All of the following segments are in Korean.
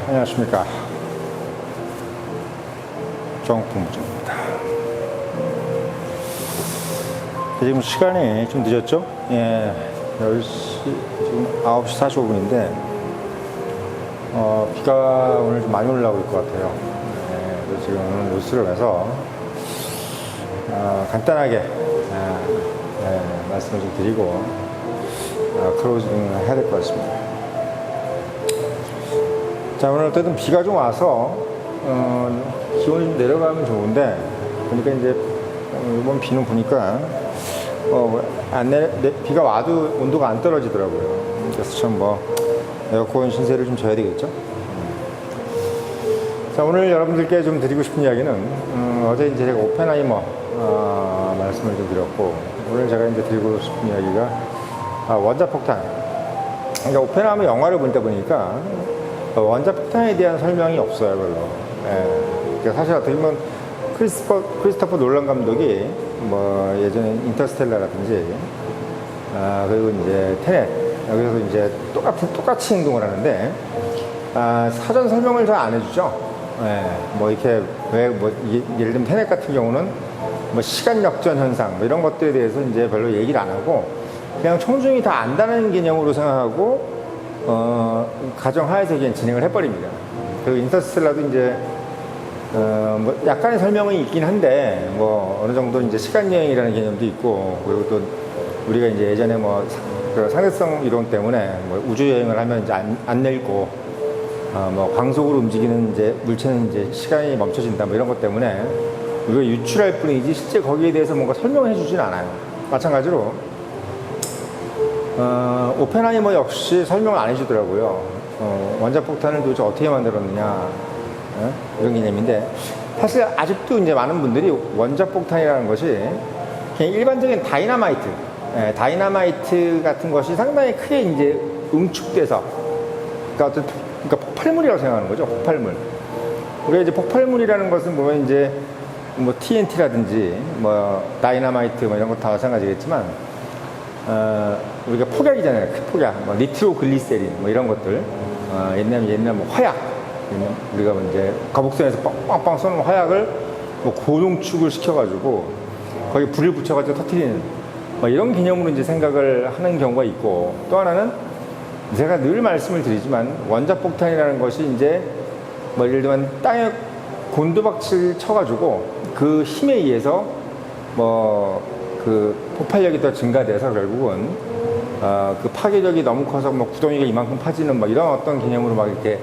안녕하십니까. 정통부장입니다. 지금 시간이 좀 늦었죠? 10시, 지금 9시 45분인데, 비가 오늘 좀 많이 올라오고 있을 것 같아요. 그래서 지금 오늘 뉴스를 해서, 간단하게, 말씀을 좀 드리고, 클로징을 해야 될 것 같습니다. 자, 오늘 어쨌든 비가 좀 와서, 기온이 좀 내려가면 좋은데, 보니까 이제, 이번 비는 보니까, 비가 와도 온도가 안 떨어지더라고요. 그래서 참 에어컨 신세를 좀 져야 되겠죠? 자, 오늘 여러분들께 좀 드리고 싶은 이야기는, 어제 이제 제가 오펜하이머, 말씀을 좀 드렸고, 오늘 제가 이제 드리고 싶은 이야기가, 원자폭탄. 그러니까 오펜하이머 영화를 보다 보니까, 원자폭탄에 대한 설명이 없어요, 별로. 그러니까 사실 어떻게 보면, 크리스토퍼 놀란 감독이, 예전에 인터스텔라라든지, 그리고 이제 테넷, 여기서 이제 똑같이 행동을 하는데, 사전 설명을 잘 안 해주죠. 이렇게, 예를 들면 테넷 같은 경우는, 시간 역전 현상, 이런 것들에 대해서 이제 별로 얘기를 안 하고, 그냥 청중이 다 안다는 개념으로 생각하고, 가정하에서 그냥 진행을 해버립니다. 그리고 인터스텔라도 이제, 약간의 설명이 있긴 한데, 어느 정도 이제 시간여행이라는 개념도 있고, 그리고 또, 우리가 이제 예전에 그 상대성 이론 때문에 우주여행을 하면 이제 안 늙고, 광속으로 움직이는 이제 물체는 이제 시간이 멈춰진다, 이런 것 때문에, 이거 유출할 뿐이지, 실제 거기에 대해서 뭔가 설명해 주진 않아요. 마찬가지로, 오펜하이머 역시 설명을 안 해주더라고요. 원자폭탄을 도대체 어떻게 만들었느냐, 이런 개념인데, 사실 아직도 이제 많은 분들이 원자폭탄이라는 것이 그냥 일반적인 다이나마이트 같은 것이 상당히 크게 이제 응축돼서, 그러니까 폭발물이라고 생각하는 거죠. 폭발물. 우리가 이제 폭발물이라는 것은 보면 이제 TNT라든지 다이나마이트 이런 거 다 마찬가지겠지만, 우리가 폭약이잖아요. 폭약, 니트로글리세린 이런 것들, 옛날 화약. 우리가 이제 거북선에서 빵빵빵 쏘는 화약을 고농축을 시켜가지고 거기에 불을 붙여가지고 터뜨리는 이런 개념으로 이제 생각을 하는 경우가 있고, 또 하나는 제가 늘 말씀을 드리지만 원자폭탄이라는 것이 이제 예를 들면 땅에 곤두박질 쳐가지고 그 힘에 의해서 그 폭발력이 더 증가돼서 결국은 그 파괴력이 너무 커서 구덩이가 이만큼 파지는 이런 어떤 개념으로 이렇게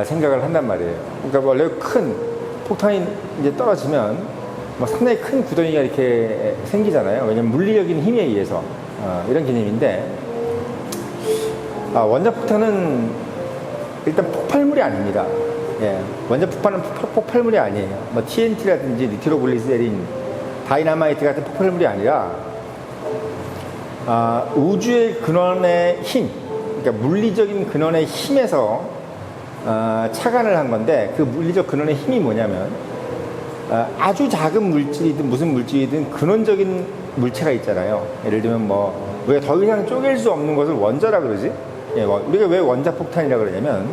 생각을 한단 말이에요. 그러니까 원래 큰 폭탄이 이제 떨어지면 상당히 큰 구덩이가 이렇게 생기잖아요. 왜냐면 물리적인 힘에 의해서 이런 개념인데, 원자폭탄은 일단 폭발물이 아닙니다. 원자폭탄은 폭발물이 아니에요. TNT라든지 니트로글리세린, 다이나마이트 같은 폭발물이 아니라 우주의 근원의 힘, 그러니까 물리적인 근원의 힘에서 착안을 한 건데, 그 물리적 근원의 힘이 뭐냐면, 아주 작은 물질이든 무슨 물질이든 근원적인 물체가 있잖아요. 예를 들면 우리가 더 이상 쪼갤 수 없는 것을 원자라 그러지? 우리가 왜 원자폭탄이라 그러냐면,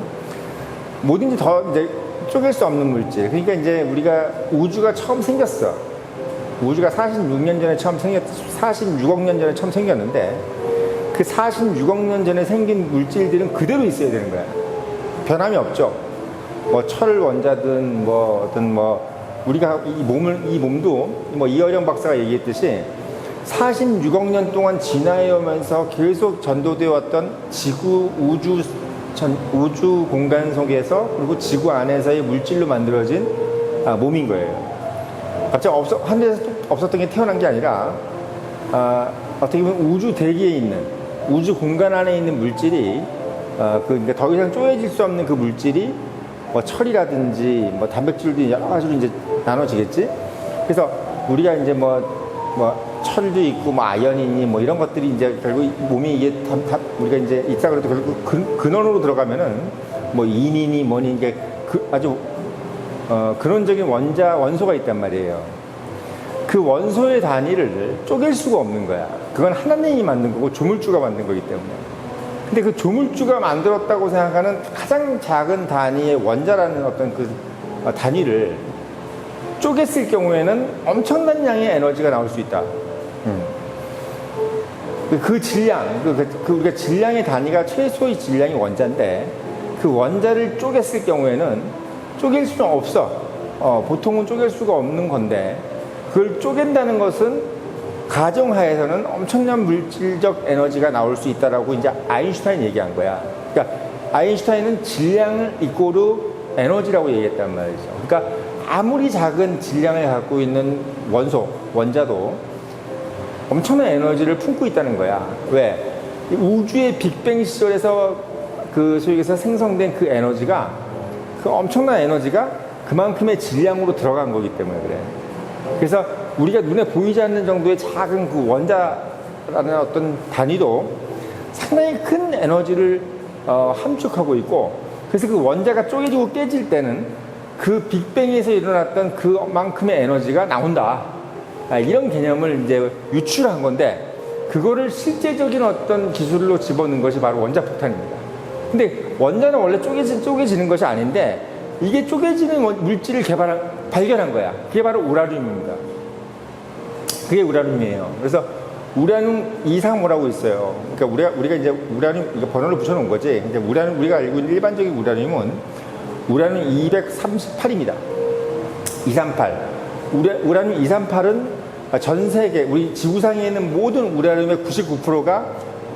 뭐든지 더 이제 쪼갤 수 없는 물질. 그러니까 이제 우리가 우주가 처음 생겼어. 우주가 46년 전에 46억 년 전에 처음 생겼는데, 그 46억 년 전에 생긴 물질들은 그대로 있어야 되는 거야. 변함이 없죠. 철 원자든 우리가 이 몸도 이어령 박사가 얘기했듯이 46억 년 동안 진화해 오면서 계속 전도되어 왔던 지구 우주 공간 속에서, 그리고 지구 안에서의 물질로 만들어진 몸인 거예요. 갑자기 한 데서 없었던 게 태어난 게 아니라, 어떻게 보면 우주 대기에 있는, 우주 공간 안에 있는 물질이, 그러니까 더 이상 쪼개질 수 없는 그 물질이 철이라든지 단백질도 여러 가지로 이제 나눠지겠지. 그래서 우리가 이제 철도 있고 아연이니 이런 것들이 이제 결국 몸이 이게 우리가 이제 있다 그래도 결국 근원으로 들어가면은 인이니 뭐니 이게 아주 근원적인 원소가 있단 말이에요. 그 원소의 단위를 쪼갤 수가 없는 거야. 그건 하나님이 만든 거고 조물주가 만든 거기 때문에. 근데 그 조물주가 만들었다고 생각하는 가장 작은 단위의 원자라는 어떤 그 단위를 쪼갰을 경우에는 엄청난 양의 에너지가 나올 수 있다. 그 질량, 우리가 질량의 단위가 최소의 질량이 원자인데 그 원자를 쪼갰을 경우에는 쪼갤 수는 없어. 보통은 쪼갤 수가 없는 건데 그걸 쪼갠다는 것은 가정하에서는 엄청난 물질적 에너지가 나올 수 있다라고 이제 아인슈타인이 얘기한 거야. 그러니까 아인슈타인은 질량을 이꼬르 에너지라고 얘기했단 말이죠. 그러니까 아무리 작은 질량을 갖고 있는 원자도 엄청난 에너지를 품고 있다는 거야. 왜? 우주의 빅뱅 시절에서 그 소위에서 생성된 그 에너지가 그 엄청난 에너지가 그만큼의 질량으로 들어간 거기 때문에 그래. 그래서 우리가 눈에 보이지 않는 정도의 작은 그 원자라는 어떤 단위도 상당히 큰 에너지를 함축하고 있고, 그래서 그 원자가 쪼개지고 깨질 때는 그 빅뱅에서 일어났던 그만큼의 에너지가 나온다. 이런 개념을 이제 유출한 건데, 그거를 실제적인 어떤 기술로 집어넣은 것이 바로 원자폭탄입니다. 근데 원자는 원래 쪼개지는 것이 아닌데, 이게 쪼개지는 물질을 발견한 거야. 그게 바로 우라늄입니다. 그게 우라늄이에요. 그래서 우라늄 235라고 있어요. 그러니까 우리가 이제 우라늄, 이거 번호를 붙여놓은 거지. 이제 우리가 알고 있는 일반적인 우라늄은 우라늄 238입니다. 238. 우라늄 238은 전 세계, 우리 지구상에 있는 모든 우라늄의 99%가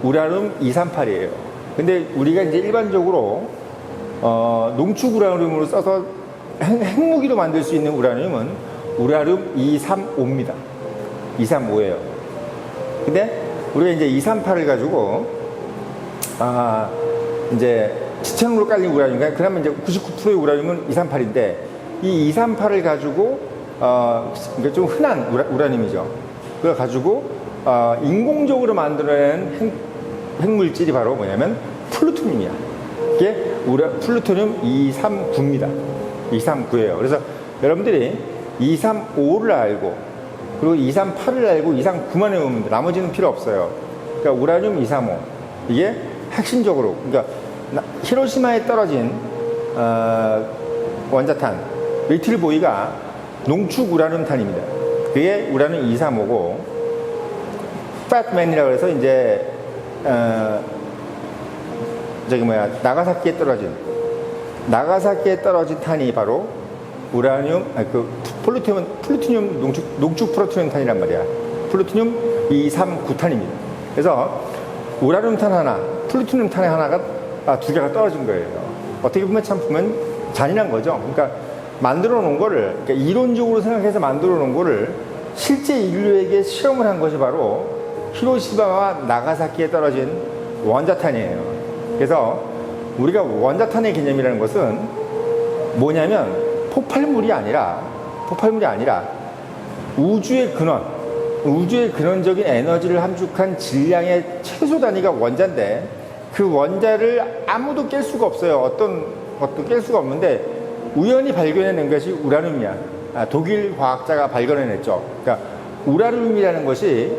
우라늄 238이에요. 근데 우리가 이제 일반적으로 농축 우라늄으로 써서 핵무기로 만들 수 있는 우라늄은 우라늄 235입니다. 235예요. 근데 우리가 이제 238을 가지고 이제 지층으로 깔린 우라늄, 그러면 이제 99%의 우라늄은 238인데, 이 238을 가지고 그러니까 좀 흔한 우라늄이죠. 그걸 가지고 인공적으로 만들어낸 핵물질이 바로 뭐냐면 플루토늄이야. 이게 플루토늄 239입니다. 239예요. 그래서 여러분들이 235를 알고 그리고 238을 알고 239만 외우면 돼. 나머지는 필요 없어요. 그러니까 우라늄 235 이게 핵심적으로, 그러니까 히로시마에 떨어진 원자탄 리틀보이가 농축 우라늄탄입니다. 그게 우라늄 235고, 팻맨이라고 해서 이제 나가사키에 떨어진 탄이 바로 우라늄, 플루토늄 농축 프로토늄 탄이란 말이야. 플루토늄 239탄입니다. 그래서 우라늄 탄 하나, 플루토늄 탄 하나가 두 개가 떨어진 거예요. 어떻게 보면 잔인한 거죠. 그러니까 만들어 놓은 거를, 그러니까 이론적으로 생각해서 만들어 놓은 거를 실제 인류에게 실험을 한 것이 바로 히로시마와 나가사키에 떨어진 원자탄이에요. 그래서 우리가 원자탄의 개념이라는 것은 뭐냐면 폭발물이 아니라 우주의 근원적인 에너지를 함축한 질량의 최소 단위가 원자인데, 그 원자를 아무도 깰 수가 없어요. 어떤 것도 깰 수가 없는데 우연히 발견해낸 것이 우라늄이야. 독일 과학자가 발견해냈죠. 그러니까 우라늄이라는 것이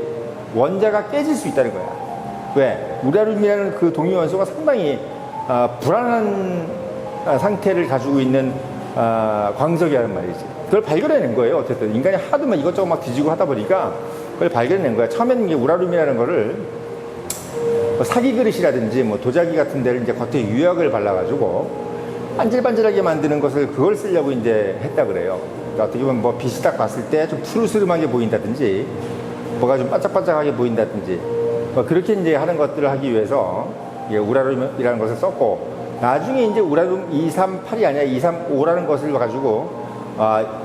원자가 깨질 수 있다는 거야. 왜? 우라늄이라는 그 동위원소가 상당히 불안한 상태를 가지고 있는 광석이라는 말이지. 그걸 발견해낸 거예요. 어쨌든 인간이 하도 막 이것저것 막 뒤지고 하다 보니까 그걸 발견해낸 거야. 처음에는 이게 우라늄이라는 거를 사기 그릇이라든지 도자기 같은 데를 이제 겉에 유약을 발라가지고 반질반질하게 만드는 것을 그걸 쓰려고 이제 했다 그래요. 그러니까 어떻게 보면 빛이 딱 봤을 때 좀 푸르스름하게 보인다든지, 뭐가 좀 반짝반짝하게 보인다든지, 그렇게 이제 하는 것들을 하기 위해서 우라늄이라는 것을 썼고, 나중에 이제 우라늄 238이 아니라 235라는 것을 가지고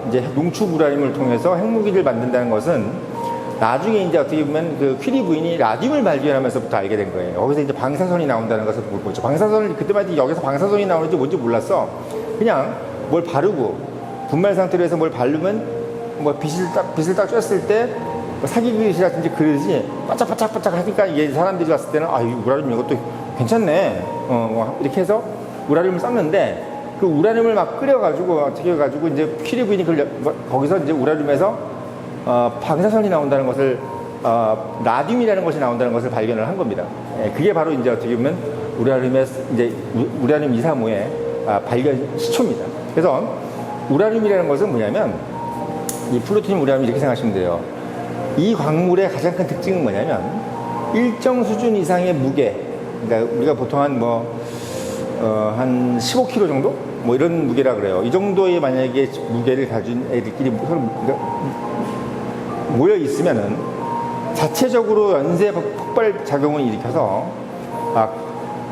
이제 농축 우라늄을 통해서 핵무기를 만든다는 것은 나중에 이제 어떻게 보면 그 퀴리 부인이 라듐을 발견하면서부터 알게 된 거예요. 거기서 이제 방사선이 나온다는 것을 보고 있죠. 방사선을 그때만 해도 여기서 방사선이 나오는지 뭔지 몰랐어. 그냥 뭘 바르고 분말 상태로 해서 뭘 바르면 빛을 딱 쬐었을 때 사기 그릇이라든지 그릇이 바짝바짝 하니까 이게 사람들이 봤을 때는 이 우라늄 이것도 괜찮네. 이렇게 해서 우라늄을 썼는데, 그 우라늄을 막 끓여가지고 어떻게 해가지고 이제 퀴리 부인이 거기서 이제 우라늄에서 방사선이 나온다는 것을 라듐이라는 것이 나온다는 것을 발견을 한 겁니다. 그게 바로 이제 어떻게 보면 우라늄의 이제 우라늄 235의 발견 시초입니다. 그래서 우라늄이라는 것은 뭐냐면 이 플루토늄 우라늄 이렇게 생각하시면 돼요. 이 광물의 가장 큰 특징은 뭐냐면 일정 수준 이상의 무게, 그러니까 우리가 보통 한 15kg 정도? 뭐 이런 무게라 그래요. 이 정도의 만약에 무게를 가진 애들끼리 서로 모여 있으면은 자체적으로 연쇄 폭발 작용을 일으켜서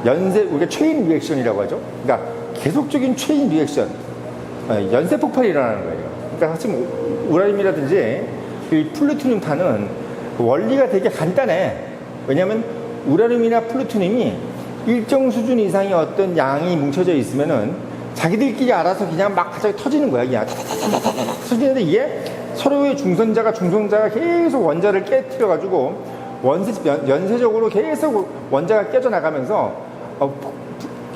우리가 체인 리액션이라고 하죠. 그러니까 계속적인 체인 리액션, 연쇄 폭발이 일어나는 거예요. 그러니까 사실 우라늄이라든지 이 플루토늄 탄은 원리가 되게 간단해. 왜냐하면 우라늄이나 플루토늄이 일정 수준 이상의 어떤 양이 뭉쳐져 있으면은 자기들끼리 알아서 그냥 막 갑자기 터지는 거야. 그냥 터지는데 이게 서로의 중성자가 계속 원자를 깨트려가지고 연쇄적으로 계속 원자가 깨져 나가면서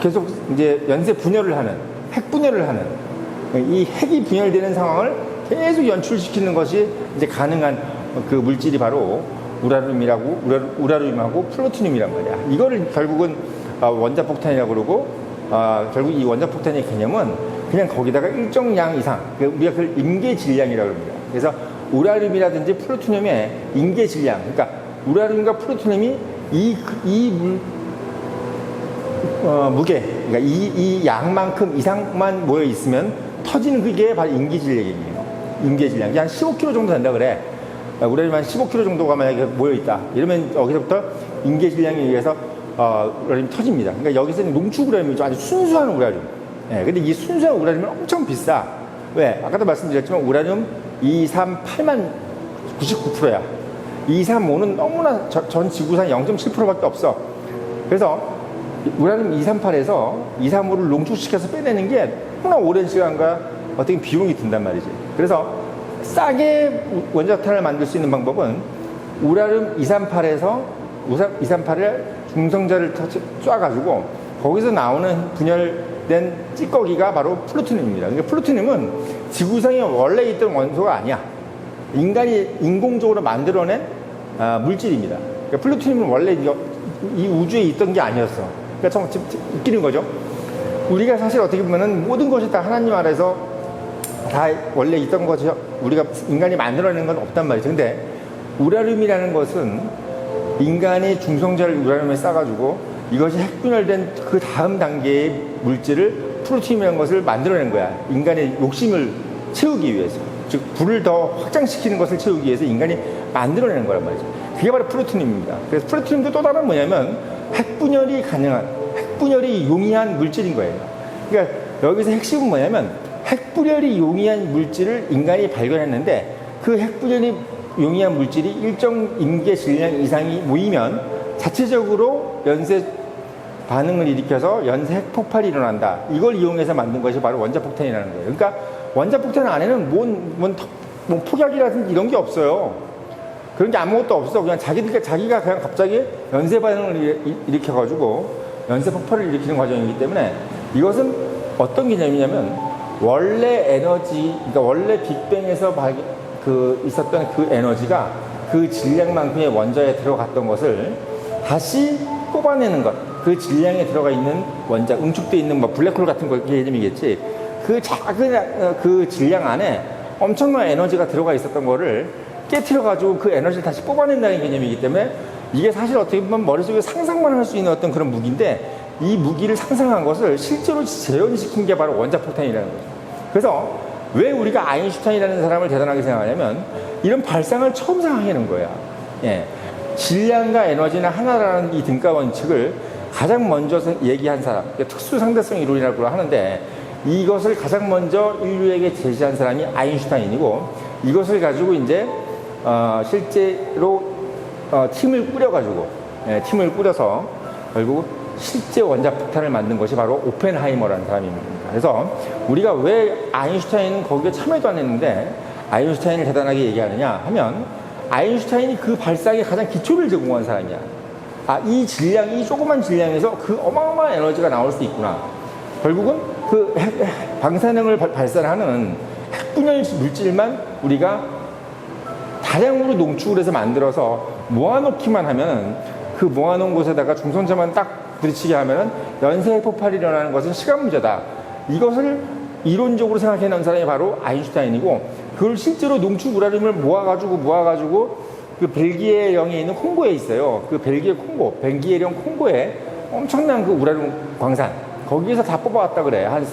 계속 이제 연쇄 분열을 하는, 핵 분열을 하는, 이 핵이 분열되는 상황을 계속 연출시키는 것이 이제 가능한 그 물질이 바로 우라늄하고 플루토늄이란 말이야. 이거를 결국은 원자폭탄이라고 그러고, 결국 이 원자폭탄의 개념은 그냥 거기다가 일정 양 이상, 우리가 그걸 임계 질량이라고 합니다. 그래서 우라늄이라든지 플루토늄의 임계 질량, 그러니까 우라늄과 플루토늄이 무게, 그러니까 이 양만큼 이상만 모여 있으면 터지는 그게 바로 임계 질량이에요. 임계 질량. 한 15kg 정도 된다 그래. 우라늄 한 15kg 정도가 만약에 모여 있다. 이러면 여기서부터 임계 질량에 의해서 우라늄이 터집니다. 그러니까 여기서는 농축 우라늄이죠. 아주 순수한 우라늄. 예, 근데 이 순수한 우라늄은 엄청 비싸. 왜? 아까도 말씀드렸지만 우라늄 238만 99%야. 235는 너무나 전 지구상 0.7%밖에 없어. 그래서 우라늄 238에서 235를 농축시켜서 빼내는 게 너무나 오랜 시간과 어떻게 비용이 든단 말이지. 그래서 싸게 원자탄을 만들 수 있는 방법은 우라늄 238에서 238을 중성자를 쏴가지고 거기서 나오는 분열된 찌꺼기가 바로 플루토늄입니다. 그러니까 플루토늄은 지구상에 원래 있던 원소가 아니야. 인간이 인공적으로 만들어낸 물질입니다. 그러니까 플루토늄은 원래 이 우주에 있던 게 아니었어. 그러니까 참 웃기는 거죠. 우리가 사실 어떻게 보면은 모든 것이 다 하나님 아래서 다 원래 있던 것이 우리가 인간이 만들어낸 건 없단 말이죠. 근데 우라늄이라는 것은 인간이 중성자를 우라늄에 싸가지고 이것이 핵분열된 그 다음 단계의 물질을 플루토늄이라는 것을 만들어낸 거야. 인간의 욕심을 채우기 위해서. 즉 불을 더 확장시키는 것을 채우기 위해서 인간이 만들어내는 거란 말이죠. 그게 바로 플루토늄입니다. 그래서 플루토늄도 또 다른 뭐냐면 핵분열이 가능한, 핵분열이 용이한 물질인 거예요. 그러니까 여기서 핵심은 뭐냐면 핵분열이 용이한 물질을 인간이 발견했는데 그 핵분열이 용이한 물질이 일정 임계 질량 이상이 모이면 자체적으로 연쇄 반응을 일으켜서 연쇄 핵폭발이 일어난다. 이걸 이용해서 만든 것이 바로 원자폭탄이라는 거예요. 그러니까 원자폭탄 안에는 뭔 폭약이라든지 이런 게 없어요. 그런 게 아무것도 없어. 그냥 자기가 그냥 갑자기 연쇄 반응을 일으켜가지고 연쇄 폭발을 일으키는 과정이기 때문에 이것은 어떤 개념이냐면 원래 에너지, 그러니까 원래 빅뱅에서 있었던 그 에너지가 그 질량만큼의 원자에 들어갔던 것을 다시 뽑아내는 것. 그 질량에 들어가 있는 원자, 응축되어 있는 뭐 블랙홀 같은 거 개념이겠지. 그 작은 그 질량 안에 엄청난 에너지가 들어가 있었던 거를 깨트려가지고 그 에너지를 다시 뽑아낸다는 개념이기 때문에 이게 사실 어떻게 보면 머릿속에 상상만 할 수 있는 어떤 그런 무기인데 이 무기를 상상한 것을 실제로 재현시킨 게 바로 원자폭탄이라는 거죠. 그래서 왜 우리가 아인슈타인이라는 사람을 대단하게 생각하냐면 이런 발상을 처음 생각하는 거야. 예. 질량과 에너지는 하나라는 이 등가 원칙을 가장 먼저 얘기한 사람, 특수 상대성 이론이라고 하는데 이것을 가장 먼저 인류에게 제시한 사람이 아인슈타인이고 이것을 가지고 이제 실제로 팀을 꾸려서 결국 실제 원자폭탄을 만든 것이 바로 오펜하이머라는 사람입니다. 그래서 우리가 왜 아인슈타인은 거기에 참여도 안 했는데 아인슈타인을 대단하게 얘기하느냐 하면 아인슈타인이 그 발상에 가장 기초를 제공한 사람이야. 이 질량, 이 조그만 질량에서 그 어마어마한 에너지가 나올 수 있구나. 결국은 그 방사능을 발산하는 핵분열 물질만 우리가 다량으로 농축을 해서 만들어서 모아놓기만 하면 그 모아놓은 곳에다가 중성자만 딱 부딪히게 하면은 연쇄 폭발이 일어나는 것은 시간 문제다. 이것을 이론적으로 생각해 낸 사람이 바로 아인슈타인이고, 그걸 실제로 농축 우라늄을 모아가지고 그 벨기에령에 있는 콩고에 있어요. 그 벨기에령 콩고에 엄청난 그 우라늄 광산, 거기에서 다 뽑아왔다 그래. 한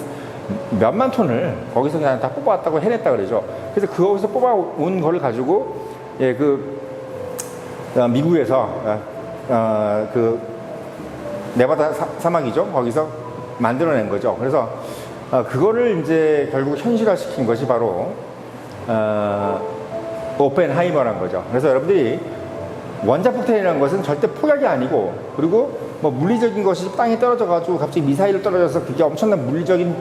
몇만 톤을 거기서 그냥 다 뽑아왔다고 해냈다 그러죠. 그래서 거기서 뽑아온 걸 가지고 미국에서 그 네바다 사막이죠. 거기서 만들어낸 거죠. 그래서 그거를 이제 결국 현실화시킨 것이 바로 오펜하이머란 거죠. 그래서 여러분들이 원자폭탄이라는 것은 절대 포약이 아니고, 그리고 뭐 물리적인 것이 땅에 떨어져가지고 갑자기 미사일을 떨어져서 그게 엄청난 물리적인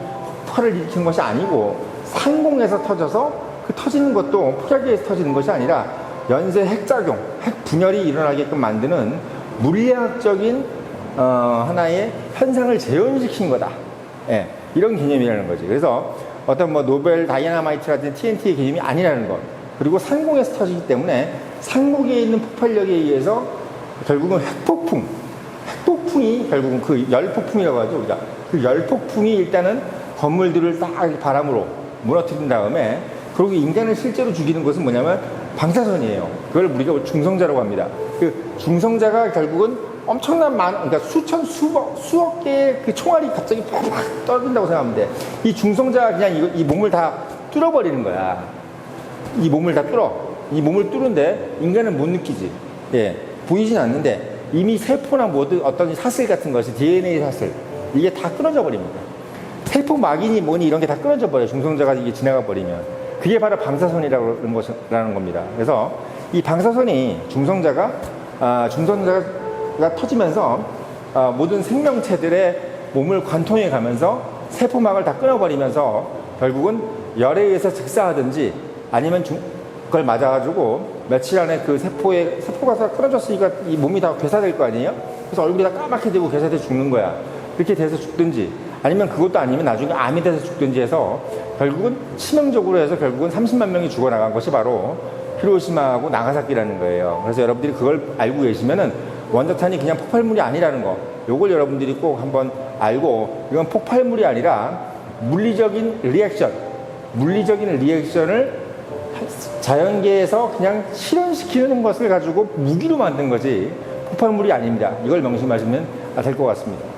폭발을 일으키는 것이 아니고, 상공에서 터져서 그 터지는 것도 포약에서 터지는 것이 아니라 연쇄 핵작용, 핵 분열이 일어나게끔 만드는 물리학적인 하나의 현상을 재현시킨 거다. 예, 이런 개념이라는 거지. 그래서 어떤 뭐 노벨 다이나마이트라든지 TNT의 개념이 아니라는 것. 그리고 상공에서 터지기 때문에 상공에 있는 폭발력에 의해서 결국은 핵폭풍이 결국은 그 열폭풍이라고 하죠. 우리가 그 열폭풍이 일단은 건물들을 딱 바람으로 무너뜨린 다음에, 그리고 인간을 실제로 죽이는 것은 뭐냐면 방사선이에요. 그걸 우리가 중성자라고 합니다. 그 중성자가 결국은 엄청난 그러니까 수억 개의 그 총알이 갑자기 팍 떨어진다고 생각하면 돼. 이 중성자가 그냥 이 몸을 다 뚫어버리는 거야. 이 몸을 다 이 몸을 뚫는데 인간은 못 느끼지. 예, 보이진 않는데 이미 세포나 모든 어떤 사슬 같은 것이 DNA 사슬, 이게 다 끊어져 버립니다. 세포 막이니 뭐니 이런 게 다 끊어져 버려요. 중성자가 이게 지나가 버리면. 그게 바로 방사선이라는 겁니다. 그래서 이 방사선이 중성자가 터지면서 모든 생명체들의 몸을 관통해 가면서 세포막을 다 끊어버리면서 결국은 열에 의해서 즉사하든지 아니면 그걸 맞아가지고 며칠 안에 그 세포가 다 끊어졌으니까 이 몸이 다 괴사될 거 아니에요? 그래서 얼굴이 다 까맣게 되고 괴사돼 죽는 거야. 그렇게 돼서 죽든지, 아니면 그것도 아니면 나중에 암이 돼서 죽든지 해서 결국은 치명적으로 해서 결국은 30만 명이 죽어나간 것이 바로 히로시마하고 나가사키라는 거예요. 그래서 여러분들이 그걸 알고 계시면은 원자탄이 그냥 폭발물이 아니라는 거, 요걸 여러분들이 꼭 한번 알고, 이건 폭발물이 아니라 물리적인 리액션을 자연계에서 그냥 실현시키는 것을 가지고 무기로 만든 거지 폭발물이 아닙니다. 이걸 명심하시면 될 것 같습니다.